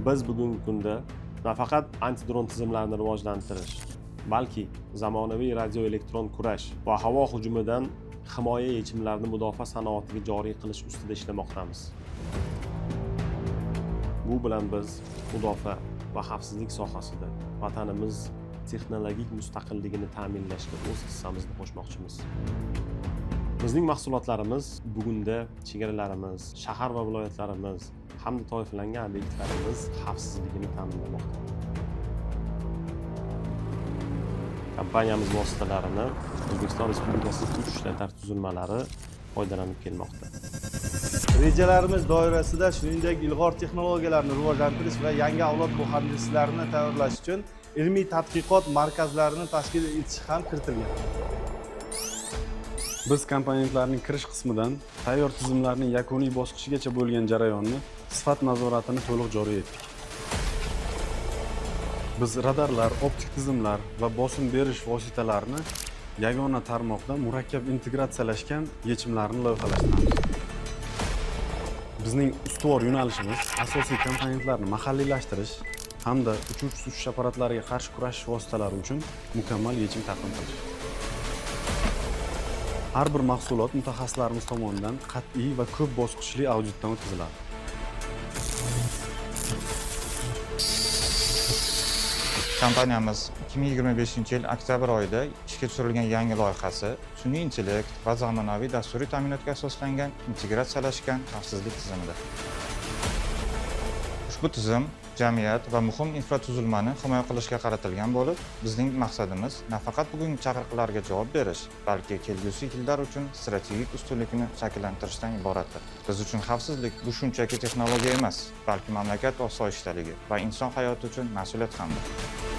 Biz bugungi kunda nafaqat antidron tizimlarini rivojlantirish, balki zamonaviy radioelektron kurash va havo hujumidan himoya yechimlarini mudofaa sanoatiga joriy qilish ustida ishlamoqdamiz. Bu bilan biz mudofaa va xavfsizlik sohasida vatanimiz texnologik mustaqilligini ta'minlashga o'z hissamizni qo'shmoqchimiz. Bizning mahsulotlarimiz bugunda chegaralarimiz, shahar va viloyatlarimiz hamda toifalangan obyektlarimiz xavfsizligini ta'minlamoqda. Kompaniyamiz vositalarini O'zbekiston Respublikasi kuch ishlatar tuzilmalari foydalanib kelmoqda. Rejalarimiz doirasida shuningdek ilg'or texnologiyalarni rivojlantirish va yangi avlod muhandislarini tayyorlash uchun ilmiy tadqiqot markazlarini tashkil etish ham kiritilgan. Biz komponentlarning kirish qismidan tayyor tizimlarning yakuniy bosqichigacha bo'lgan jarayonni sifat nazoratini to'liq joriy etdik. Biz radarlar, optik tizimlar va bosim berish vositalarini yagona tarmoqda murakkab integratsiyalashgan yechimlarni loyihalashtiramiz. Bizning ustuvor yo'nalishimiz asosiy komponentlarni mahalliylashtirish hamda uchuvchi uchish apparatlariga qarshi kurashish vositalari uchun mukammal yechim taqdim qilish. Har bir mahsulot mutaxassislarimiz tomonidan qat'iy va ko'p bosqichli auditdan o'tkaziladi. Kompaniyamiz 2025-yil oktyabr oyida ishga tushirilgan yangi loyihasi sun'iy intellekt va zamonaviy dasturiy ta'minotga asoslangan integratsiyalashgan xavfsizlik tizimidir. Ushbu tizim jamiyat va muhim infratuzilmani himoya qilishga qaratilgan bo'lib, bizning maqsadimiz nafaqat bugungi chaqiriqlarga javob berish, balki kelgusi yillar uchun strategik ustunlikni shakllantirishdan iboratdir. Biz uchun xavfsizlik bu shunchaki texnologiya emas, balki mamlakat osoyishtaligi va inson hayoti uchun mas'uliyat hamdir.